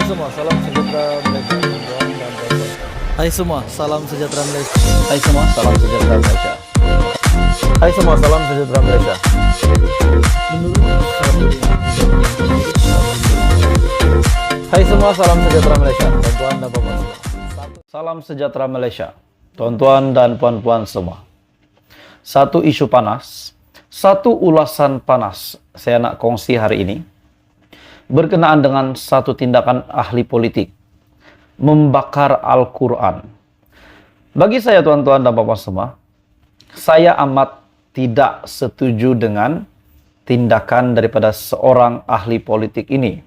semua, salam sejahtera Malaysia. Tuan dan puan-puan. Hai semua, salam sejahtera Malaysia. Hai semua, salam sejahtera Malaysia. Hai semua, salam sejahtera Malaysia. Hai semua, salam sejahtera Malaysia. Tuan-tuan dan puan-puan semua. Salam sejahtera Malaysia. Tuan-tuan dan puan-puan semua. Satu isu panas, satu ulasan panas saya nak kongsi hari ini berkenaan dengan satu tindakan ahli politik membakar Al-Quran. Bagi saya tuan-tuan dan puan-puan semua, saya amat tidak setuju dengan tindakan daripada seorang ahli politik ini.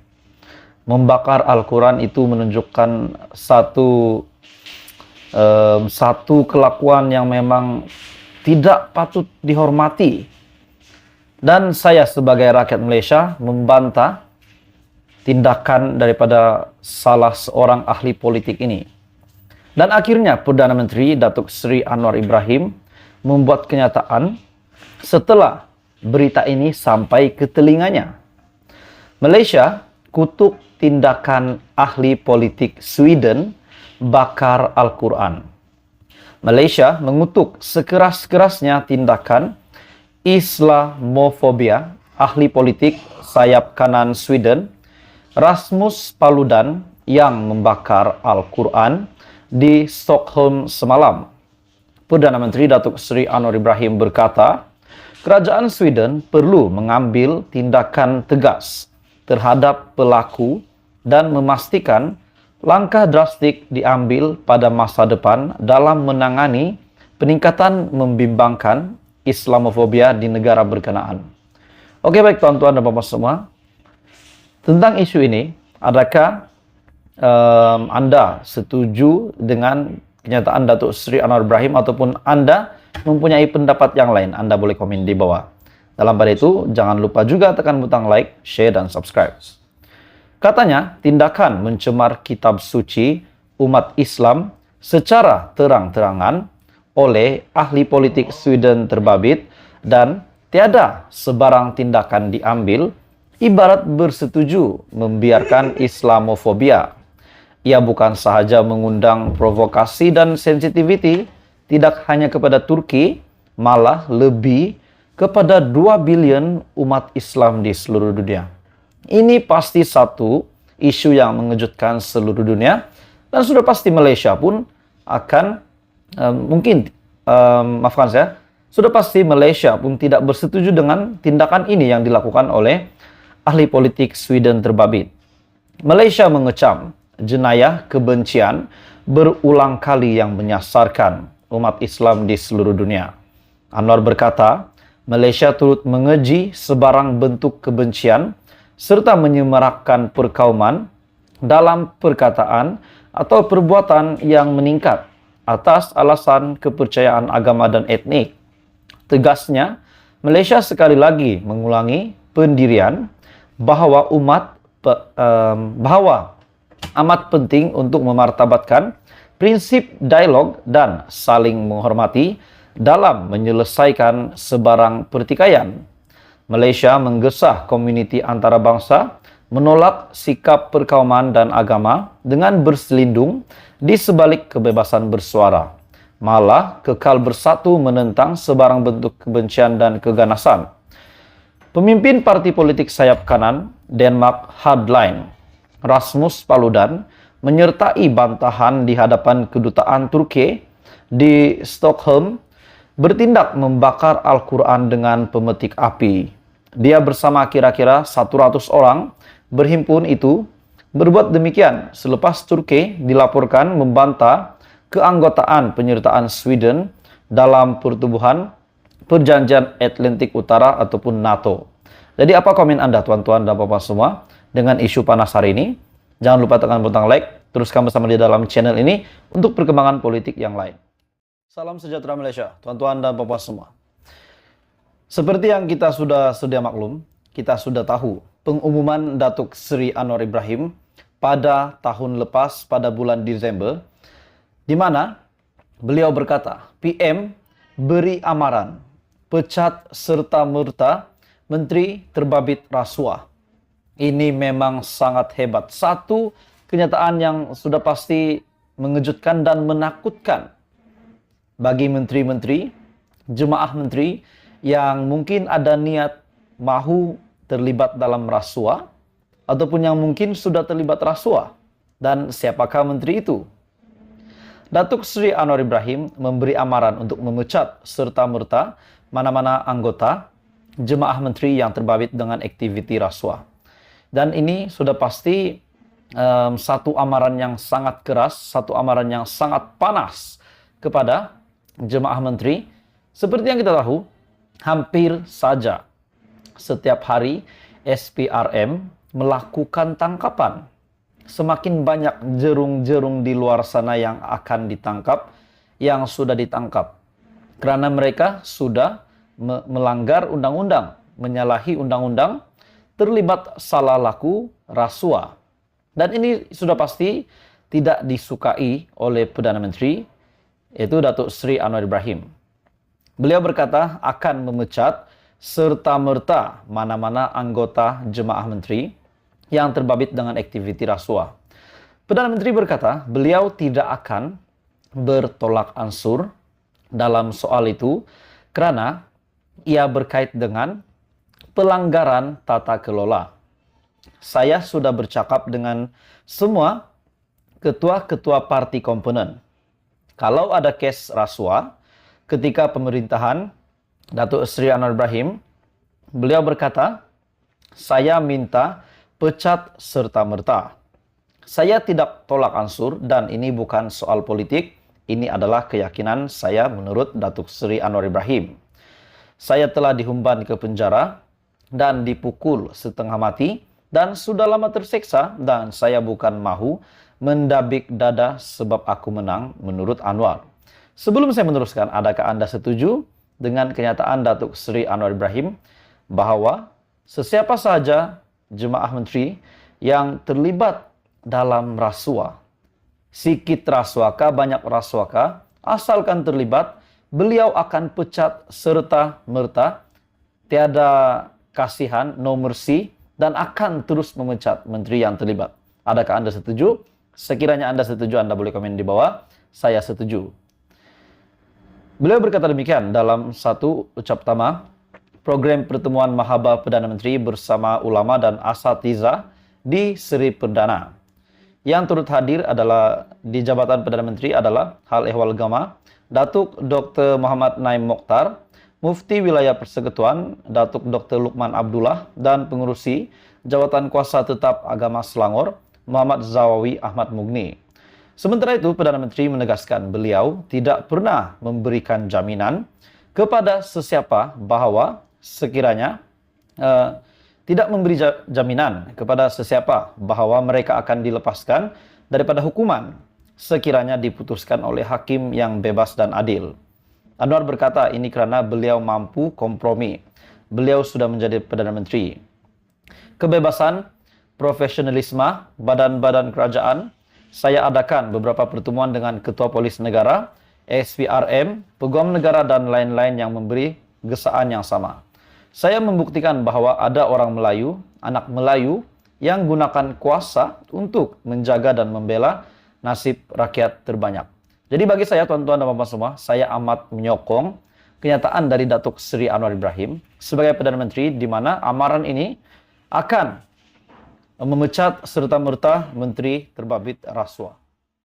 Membakar Al-Quran itu menunjukkan satu kelakuan yang memang tidak patut dihormati. Dan saya sebagai rakyat Malaysia membantah tindakan daripada salah seorang ahli politik ini. Dan akhirnya Perdana Menteri Datuk Seri Anwar Ibrahim membuat kenyataan setelah berita ini sampai ke telinganya. Malaysia kutuk tindakan ahli politik Sweden bakar Al-Quran. Malaysia mengutuk sekeras-kerasnya tindakan Islamofobia ahli politik sayap kanan Sweden Rasmus Paludan yang membakar Al-Quran di Stockholm semalam. Perdana Menteri Datuk Seri Anwar Ibrahim berkata, kerajaan Sweden perlu mengambil tindakan tegas terhadap pelaku dan memastikan langkah drastik diambil pada masa depan dalam menangani peningkatan membimbangkan Islamofobia di negara berkenaan. Oke, baik tuan-tuan dan puan-puan semua. Tentang isu ini, adakah Anda setuju dengan kenyataan Datuk Seri Anwar Ibrahim ataupun Anda mempunyai pendapat yang lain? Anda boleh komen di bawah. Dalam pada itu, jangan lupa juga tekan butang like, share, dan subscribe. Katanya, tindakan mencemar kitab suci umat Islam secara terang-terangan oleh ahli politik Sweden terbabit dan tiada sebarang tindakan diambil ibarat bersetuju membiarkan Islamofobia. Ia bukan sahaja mengundang provokasi dan sensitiviti tidak hanya kepada Turki, malah lebih kepada 2 bilion umat Islam di seluruh dunia. Ini pasti satu isu yang mengejutkan seluruh dunia dan sudah pasti Malaysia pun akan sudah pasti Malaysia pun tidak bersetuju dengan tindakan ini yang dilakukan oleh ahli politik Sweden terbabit. Malaysia mengecam jenayah kebencian berulang kali yang menyasarkan umat Islam di seluruh dunia. Anwar berkata, Malaysia turut mengeji sebarang bentuk kebencian serta menyemarakkan perkauman dalam perkataan atau perbuatan yang meningkat atas alasan kepercayaan agama dan etnik. Tegasnya, Malaysia sekali lagi mengulangi pendirian bahwa amat penting untuk memartabatkan prinsip dialog dan saling menghormati dalam menyelesaikan sebarang pertikaian. Malaysia menggesah komuniti antarabangsa menolak sikap perkauman dan agama dengan berselindung di sebalik kebebasan bersuara, malah kekal bersatu menentang sebarang bentuk kebencian dan keganasan. Pemimpin parti politik sayap kanan Denmark Hardline, Rasmus Paludan, menyertai bantahan di hadapan kedutaan Turki di Stockholm bertindak membakar Al-Quran dengan pemetik api. Dia bersama kira-kira 100 orang berhimpun itu berbuat demikian selepas Turki dilaporkan membantah keanggotaan penyertaan Sweden dalam pertubuhan Perjanjian Atlantik Utara ataupun NATO. Jadi apa komen Anda tuan-tuan dan puan-puan semua dengan isu panas hari ini? Jangan lupa tekan butang like, teruskan bersama di dalam channel ini untuk perkembangan politik yang lain. Salam sejahtera Malaysia, tuan-tuan dan puan-puan semua. Seperti yang kita sudah sedia maklum, kita sudah tahu pengumuman Datuk Seri Anwar Ibrahim pada tahun lepas pada bulan Desember, di mana beliau berkata, PM beri amaran, pecat serta-merta Menteri terbabit rasuah. Ini memang sangat hebat. Satu kenyataan yang sudah pasti mengejutkan dan menakutkan bagi menteri-menteri, jemaah menteri yang mungkin ada niat mahu terlibat dalam rasuah ataupun yang mungkin sudah terlibat rasuah. Dan siapakah menteri itu? Datuk Seri Anwar Ibrahim memberi amaran untuk memecat serta-merta mana-mana anggota jemaah menteri yang terbabit dengan aktiviti rasuah. Dan ini sudah pasti satu amaran yang sangat keras, satu amaran yang sangat panas kepada jemaah menteri. Seperti yang kita tahu, hampir saja setiap hari SPRM melakukan tangkapan. Semakin banyak jerung-jerung di luar sana yang akan ditangkap, yang sudah ditangkap. Karena mereka sudah melanggar undang-undang, menyalahi undang-undang, terlibat salah laku rasuah. Dan ini sudah pasti tidak disukai oleh Perdana Menteri, yaitu Datuk Seri Anwar Ibrahim. Beliau berkata akan memecat serta-merta mana-mana anggota jemaah menteri yang terbabit dengan aktiviti rasuah. Perdana Menteri berkata beliau tidak akan bertolak ansur dalam soal itu karena ia berkait dengan pelanggaran tata kelola. Saya sudah bercakap dengan semua ketua-ketua parti komponen. Kalau ada kes rasuah ketika pemerintahan Datuk Seri Anwar Ibrahim, beliau berkata, saya minta pecat serta-merta. Saya tidak tolak ansur dan ini bukan soal politik, ini adalah keyakinan saya menurut Datuk Seri Anwar Ibrahim. Saya telah dihumban ke penjara dan dipukul setengah mati dan sudah lama tersiksa dan saya bukan mahu mendabik dada sebab aku menang menurut Anwar. Sebelum saya meneruskan, adakah Anda setuju dengan kenyataan Datuk Seri Anwar Ibrahim bahwa sesiapa saja jemaah menteri yang terlibat dalam rasuah, sikit rasuahkah, banyak rasuahkah, asalkan terlibat, beliau akan pecat serta merta, tiada kasihan, no mercy, dan akan terus memecat menteri yang terlibat. Adakah Anda setuju? Sekiranya Anda setuju, Anda boleh komen di bawah. Saya setuju. Beliau berkata demikian dalam satu ucap tama program pertemuan Mahaba Perdana Menteri bersama ulama dan asatiza di Seri Perdana. Yang turut hadir adalah di jabatan Perdana Menteri adalah Hal Ehwal Agama, Datuk Dr. Muhammad Naim Mokhtar, Mufti Wilayah Persekutuan, Datuk Dr. Lukman Abdullah, dan pengurusi Jawatan Kuasa Tetap Agama Selangor, Muhammad Zawawi Ahmad Mugni. Sementara itu, Perdana Menteri menegaskan beliau tidak pernah memberikan jaminan kepada sesiapa bahwa sekiranya tidak memberi jaminan kepada sesiapa bahwa mereka akan dilepaskan daripada hukuman sekiranya diputuskan oleh hakim yang bebas dan adil. Anwar berkata ini karena beliau mampu kompromi. Beliau sudah menjadi Perdana Menteri. Kebebasan, profesionalisme, badan-badan kerajaan. Saya adakan beberapa pertemuan dengan Ketua Polis Negara, SPRM, Peguam Negara dan lain-lain yang memberi gesaan yang sama. Saya membuktikan bahwa ada orang Melayu, anak Melayu yang gunakan kuasa untuk menjaga dan membela nasib rakyat terbanyak. Jadi bagi saya, tuan-tuan dan puan-puan semua, saya amat menyokong kenyataan dari Datuk Seri Anwar Ibrahim sebagai Perdana Menteri di mana amaran ini akan memecat serta-merta menteri terbabit rasuah.